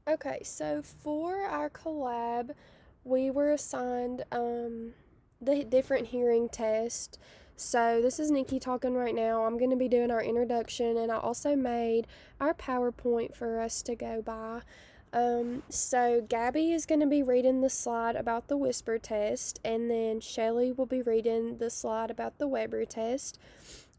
Okay, so for our collab, we were assigned the different hearing test. So this is Nikki talking right now. I'm going to be doing our introduction, and I also made our PowerPoint for us to go by. So Gabby is going to be reading the slide about the whisper test, and then Shelly will be reading the slide about the Weber test,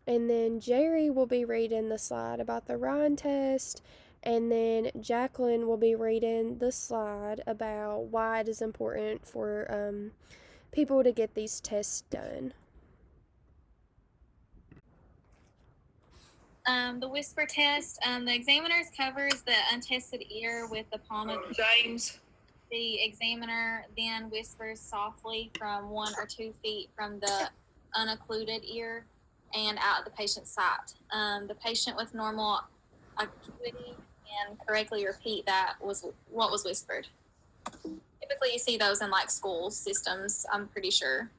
and then Jerry will be reading the slide about the Ryan test, and then Jacqueline will be reading the slide about why it is important for people to get these tests done. The whisper test, the examiner covers the untested ear with the palm of James. The examiner then whispers softly from 1 or 2 feet from the unoccluded ear and out of the patient's sight. The patient with normal acuity can correctly repeat that was what was whispered. Typically, you see those in like school systems, I'm pretty sure.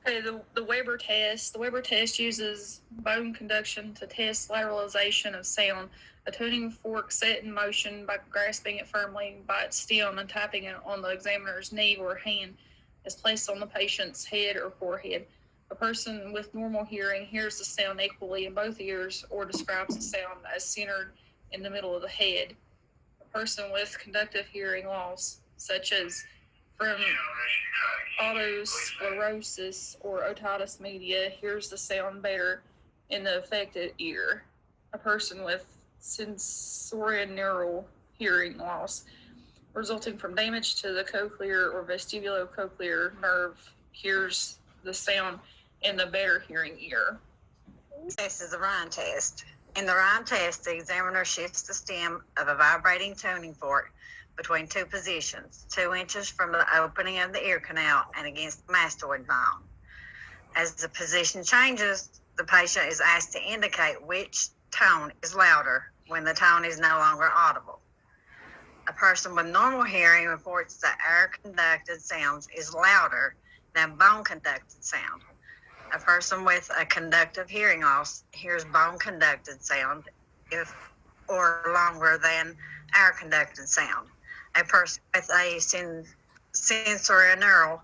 Okay, the Weber test. The Weber test uses bone conduction to test lateralization of sound. A tuning fork set in motion by grasping it firmly by its stem and tapping it on the examiner's knee or hand is placed on the patient's head or forehead. A person with normal hearing hears the sound equally in both ears or describes the sound as centered in the middle of the head. A person with conductive hearing loss, such as from otosclerosis or otitis media, hears the sound better in the affected ear. A person with sensorineural hearing loss resulting from damage to the cochlear or vestibulocochlear nerve hears the sound in the better hearing ear. This is the Ryan test. In the Ryan test, the examiner shifts the stem of a vibrating tuning fork between two positions, 2 inches from the opening of the ear canal and against the mastoid bone. As the position changes, the patient is asked to indicate which tone is louder when the tone is no longer audible. A person with normal hearing reports that air-conducted sounds is louder than bone-conducted sound. A person with a conductive hearing loss hears bone-conducted sound or longer than air-conducted sound. A person with a sensorineural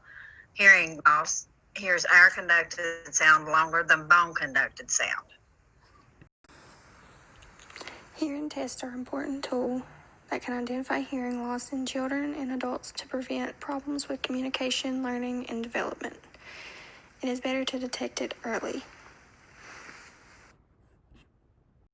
hearing loss hears air-conducted sound longer than bone-conducted sound. Hearing tests are an important tool that can identify hearing loss in children and adults to prevent problems with communication, learning, and development. It is better to detect it early.